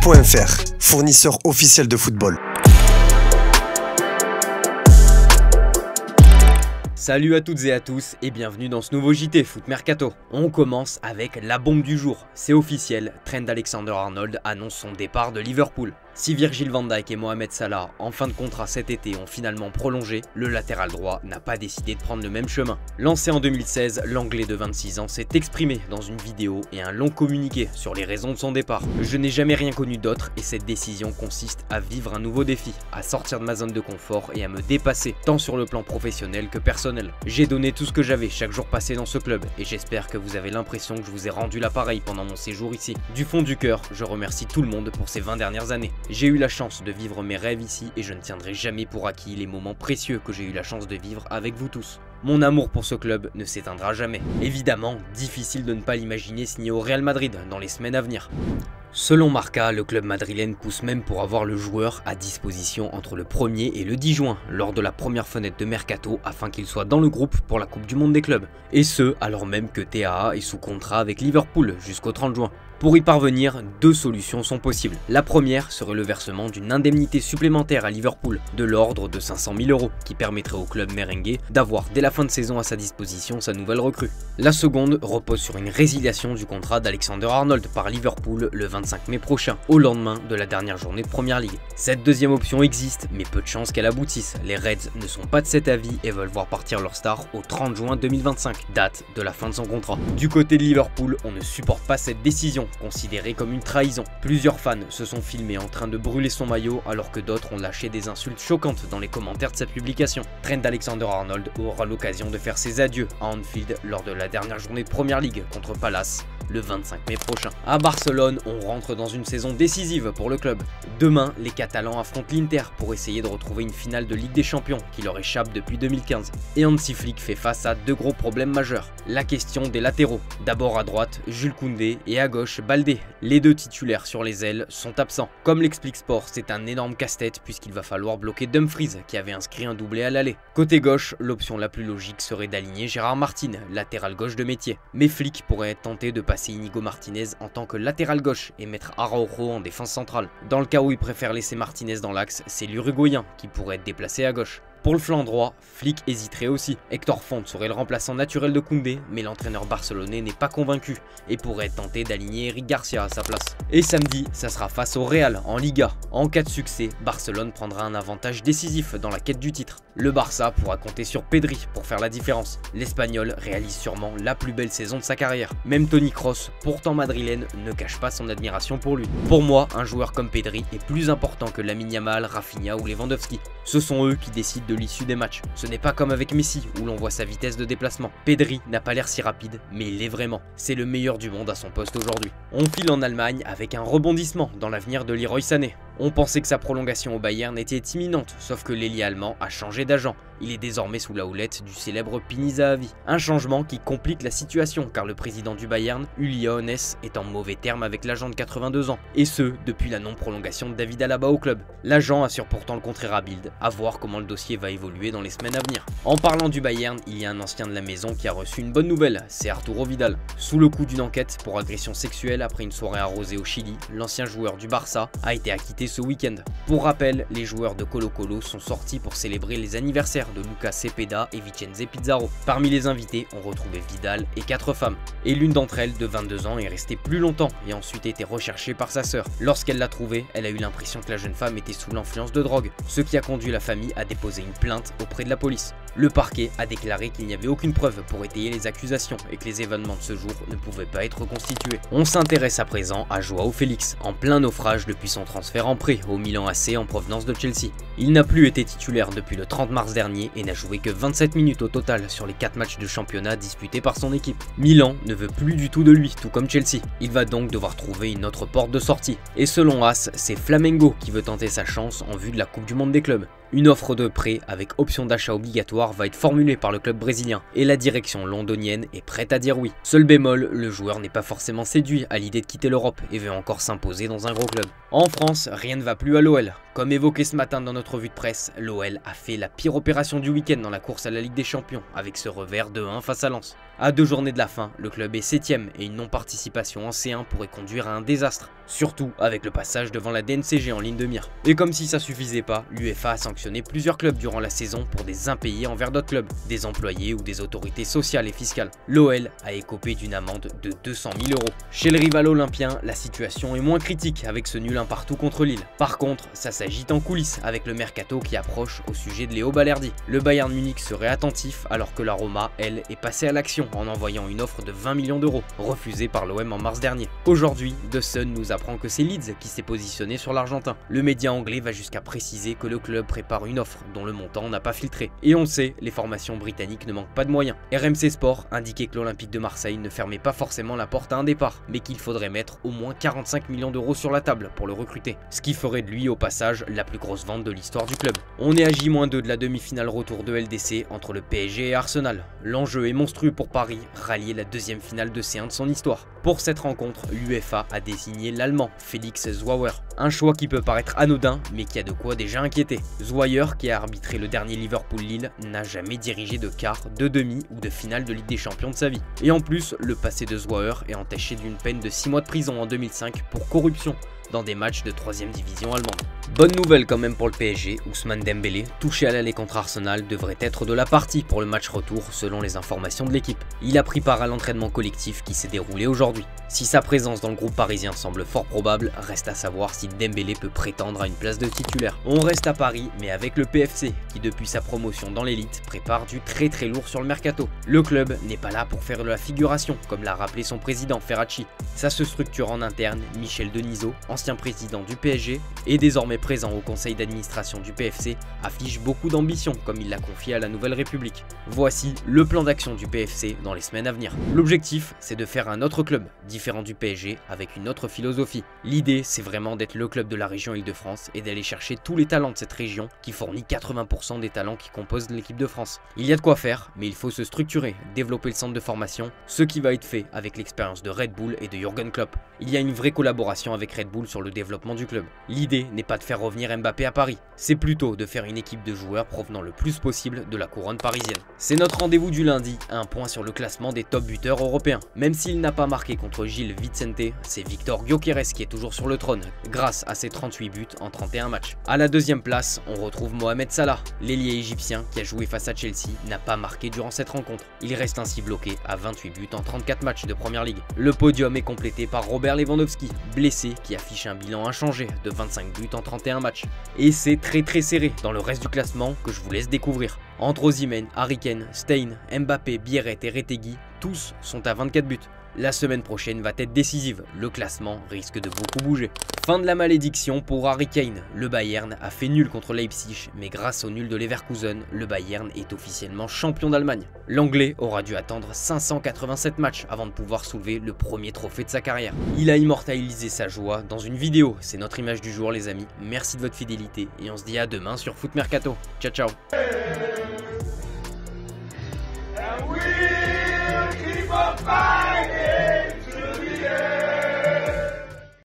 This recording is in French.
JT.fr, fournisseur officiel de football. Salut à toutes et à tous et bienvenue dans ce nouveau JT Foot Mercato. On commence avec la bombe du jour. C'est officiel, Trent Alexander-Arnold annonce son départ de Liverpool. Si Virgil van Dijk et Mohamed Salah, en fin de contrat cet été, ont finalement prolongé, le latéral droit n'a pas décidé de prendre le même chemin. Lancé en 2016, l'Anglais de 26 ans s'est exprimé dans une vidéo et un long communiqué sur les raisons de son départ. Je n'ai jamais rien connu d'autre et cette décision consiste à vivre un nouveau défi, à sortir de ma zone de confort et à me dépasser, tant sur le plan professionnel que personnel. J'ai donné tout ce que j'avais chaque jour passé dans ce club et j'espère que vous avez l'impression que je vous ai rendu l'appareil pendant mon séjour ici. Du fond du cœur, je remercie tout le monde pour ces 20 dernières années. J'ai eu la chance de vivre mes rêves ici et je ne tiendrai jamais pour acquis les moments précieux que j'ai eu la chance de vivre avec vous tous. Mon amour pour ce club ne s'éteindra jamais. Évidemment, difficile de ne pas l'imaginer signer au Real Madrid dans les semaines à venir. Selon Marca, le club madrilène pousse même pour avoir le joueur à disposition entre le 1er et le 10 juin, lors de la première fenêtre de Mercato, afin qu'il soit dans le groupe pour la Coupe du Monde des clubs. Et ce, alors même que TAA est sous contrat avec Liverpool jusqu'au 30 juin. Pour y parvenir, deux solutions sont possibles. La première serait le versement d'une indemnité supplémentaire à Liverpool, de l'ordre de 500 000 €, qui permettrait au club merengue d'avoir dès la fin de saison à sa disposition sa nouvelle recrue. La seconde repose sur une résiliation du contrat d'Alexander-Arnold par Liverpool le 25 mai prochain, au lendemain de la dernière journée de Première Ligue. Cette deuxième option existe, mais peu de chances qu'elle aboutisse. Les Reds ne sont pas de cet avis et veulent voir partir leur star au 30 juin 2025, date de la fin de son contrat. Du côté de Liverpool, on ne supporte pas cette décision, considérée comme une trahison. Plusieurs fans se sont filmés en train de brûler son maillot alors que d'autres ont lâché des insultes choquantes dans les commentaires de sa publication. Trent Alexander-Arnold aura l'occasion de faire ses adieux à Anfield lors de la dernière journée de Première Ligue contre Palace le 25 mai prochain. À Barcelone, on rentre dans une saison décisive pour le club. Demain, les Catalans affrontent l'Inter pour essayer de retrouver une finale de Ligue des Champions qui leur échappe depuis 2015. Et Hansi Flick fait face à deux gros problèmes majeurs. La question des latéraux. D'abord à droite, Jules Koundé et à gauche, Baldé. Les deux titulaires sur les ailes sont absents. Comme l'explique Sport, c'est un énorme casse-tête puisqu'il va falloir bloquer Dumfries qui avait inscrit un doublé à l'aller. Côté gauche, l'option la plus logique serait d'aligner Gérard Martin, latéral gauche de métier. Mais Flick pourrait être tenté de passer Inigo Martinez en tant que latéral gauche et mettre Araujo en défense centrale. Dans le cas où il préfère laisser Martinez dans l'axe, c'est l'Uruguayen qui pourrait être déplacé à gauche. Pour le flanc droit, Flick hésiterait aussi. Hector Font serait le remplaçant naturel de Koundé, mais l'entraîneur barcelonais n'est pas convaincu et pourrait être tenté d'aligner Eric Garcia à sa place. Et samedi, ça sera face au Real en Liga. En cas de succès, Barcelone prendra un avantage décisif dans la quête du titre. Le Barça pourra compter sur Pedri pour faire la différence. L'Espagnol réalise sûrement la plus belle saison de sa carrière. Même Toni Kroos, pourtant madrilène, ne cache pas son admiration pour lui. Pour moi, un joueur comme Pedri est plus important que Lamine Yamal, Rafinha ou Lewandowski. Ce sont eux qui décident de l'issue des matchs. Ce n'est pas comme avec Messi où l'on voit sa vitesse de déplacement. Pedri n'a pas l'air si rapide, mais il l'est vraiment. C'est le meilleur du monde à son poste aujourd'hui. On file en Allemagne avec un rebondissement dans l'avenir de Leroy Sané. On pensait que sa prolongation au Bayern était imminente, sauf que l'ailier allemand a changé d'agent. Il est désormais sous la houlette du célèbre Pini Zahavi. Un changement qui complique la situation car le président du Bayern, Uli Hoeneß, est en mauvais terme avec l'agent de 82 ans. Et ce, depuis la non-prolongation de David Alaba au club. L'agent assure pourtant le contraire à Bild, à voir comment le dossier va évoluer dans les semaines à venir. En parlant du Bayern, il y a un ancien de la maison qui a reçu une bonne nouvelle, c'est Arturo Vidal. Sous le coup d'une enquête pour agression sexuelle après une soirée arrosée au Chili, l'ancien joueur du Barça a été acquitté ce week-end. Pour rappel, les joueurs de Colo-Colo sont sortis pour célébrer les anniversaires de Lucas Cepeda et Vincenzo Pizarro. Parmi les invités, on retrouvait Vidal et 4 femmes. Et l'une d'entre elles, de 22 ans, est restée plus longtemps et a ensuite été recherchée par sa sœur. Lorsqu'elle l'a trouvée, elle a eu l'impression que la jeune femme était sous l'influence de drogue, ce qui a conduit la famille à déposer une plainte auprès de la police. Le parquet a déclaré qu'il n'y avait aucune preuve pour étayer les accusations et que les événements de ce jour ne pouvaient pas être reconstitués. On s'intéresse à présent à Joao Félix, en plein naufrage depuis son transfert en prêt au Milan AC en provenance de Chelsea. Il n'a plus été titulaire depuis le 30 mars dernier et n'a joué que 27 minutes au total sur les 4 matchs de championnat disputés par son équipe. Milan ne veut plus du tout de lui, tout comme Chelsea. Il va donc devoir trouver une autre porte de sortie. Et selon AS, c'est Flamengo qui veut tenter sa chance en vue de la Coupe du Monde des clubs. Une offre de prêt avec option d'achat obligatoire va être formulée par le club brésilien et la direction londonienne est prête à dire oui. Seul bémol, le joueur n'est pas forcément séduit à l'idée de quitter l'Europe et veut encore s'imposer dans un gros club. En France, rien ne va plus à l'OL. Comme évoqué ce matin dans notre revue de presse, l'OL a fait la pire opération du week-end dans la course à la Ligue des Champions avec ce revers de 1 face à Lens. À 2 journées de la fin, le club est 7ème et une non-participation en C1 pourrait conduire à un désastre, surtout avec le passage devant la DNCG en ligne de mire. Et comme si ça suffisait pas, l'UEFA a sanctionné plusieurs clubs durant la saison pour des impayés envers d'autres clubs, des employés ou des autorités sociales et fiscales. L'OL a écopé d'une amende de 200 000 €. Chez le rival olympien, la situation est moins critique avec ce nul un partout contre Lille. Par contre, ça s'agite en coulisses avec le mercato qui approche au sujet de Léo Balerdi. Le Bayern Munich serait attentif alors que la Roma, elle, est passée à l'action en envoyant une offre de 20 millions d'euros, refusée par l'OM en mars dernier. Aujourd'hui, The Sun nous apprend que c'est Leeds qui s'est positionné sur l'Argentin. Le média anglais va jusqu'à préciser que le club prépare une offre dont le montant n'a pas filtré. Et on le sait, les formations britanniques ne manquent pas de moyens. RMC Sport indiquait que l'Olympique de Marseille ne fermait pas forcément la porte à un départ, mais qu'il faudrait mettre au moins 45 millions d'euros sur la table pour le recruter, ce qui ferait de lui au passage la plus grosse vente de l'histoire du club. On est à J-2 de la demi-finale retour de LDC entre le PSG et Arsenal. L'enjeu est monstrueux pour Paris, rallier la deuxième finale de C1 de son histoire. Pour cette rencontre, l'UEFA a désigné l'Allemand Felix Zweier. Un choix qui peut paraître anodin, mais qui a de quoi déjà inquiéter. Zweier, qui a arbitré le dernier Liverpool-Lille, n'a jamais dirigé de quart, de demi ou de finale de Ligue des Champions de sa vie. Et en plus, le passé de Zweier est entaché d'une peine de 6 mois de prison en 2005 pour corruption dans des matchs de 3ème division allemande. Bonne nouvelle quand même pour le PSG, Ousmane Dembélé, touché à l'aller contre Arsenal, devrait être de la partie pour le match retour selon les informations de l'équipe. Il a pris part à l'entraînement collectif qui s'est déroulé aujourd'hui. Si sa présence dans le groupe parisien semble fort probable, reste à savoir si Dembélé peut prétendre à une place de titulaire. On reste à Paris, mais avec le PFC, qui depuis sa promotion dans l'élite, prépare du très lourd sur le mercato. Le club n'est pas là pour faire de la figuration, comme l'a rappelé son président Ferracci. Ça se structure en interne, Michel Denisot, ancien président du PSG et désormais présent au conseil d'administration du PFC, affiche beaucoup d'ambition comme il l'a confié à la Nouvelle République. Voici le plan d'action du PFC dans les semaines à venir. L'objectif, c'est de faire un autre club, différent du PSG, avec une autre philosophie. L'idée, c'est vraiment d'être le club de la région Île-de-France et d'aller chercher tous les talents de cette région qui fournit 80% des talents qui composent l'équipe de France. Il y a de quoi faire, mais il faut se structurer, développer le centre de formation, ce qui va être fait avec l'expérience de Red Bull et de Jürgen Klopp. Il y a une vraie collaboration avec Red Bull sur le développement du club. L'idée n'est pas de faire revenir Mbappé à Paris, c'est plutôt de faire une équipe de joueurs provenant le plus possible de la couronne parisienne. C'est notre rendez-vous du lundi, un point sur le classement des top buteurs européens. Même s'il n'a pas marqué contre Gilles Vicente, c'est Victor Gyökeres qui est toujours sur le trône, grâce à ses 38 buts en 31 matchs. À la deuxième place, on retrouve Mohamed Salah. L'ailier égyptien qui a joué face à Chelsea n'a pas marqué durant cette rencontre. Il reste ainsi bloqué à 28 buts en 34 matchs de Première Ligue. Le podium est complété par Robert Lewandowski, blessé, qui affiche un bilan inchangé de 25 buts en 31 matchs. Et c'est très serré dans le reste du classement que je vous laisse découvrir. Entre Osimhen, Harry Kane, Stein, Mbappé, Biarrette et Retegui, tous sont à 24 buts. La semaine prochaine va être décisive, le classement risque de beaucoup bouger. Fin de la malédiction pour Harry Kane. Le Bayern a fait nul contre Leipzig, mais grâce au nul de Leverkusen, le Bayern est officiellement champion d'Allemagne. L'Anglais aura dû attendre 587 matchs avant de pouvoir soulever le premier trophée de sa carrière. Il a immortalisé sa joie dans une vidéo, c'est notre image du jour les amis. Merci de votre fidélité et on se dit à demain sur Foot Mercato. Ciao ciao.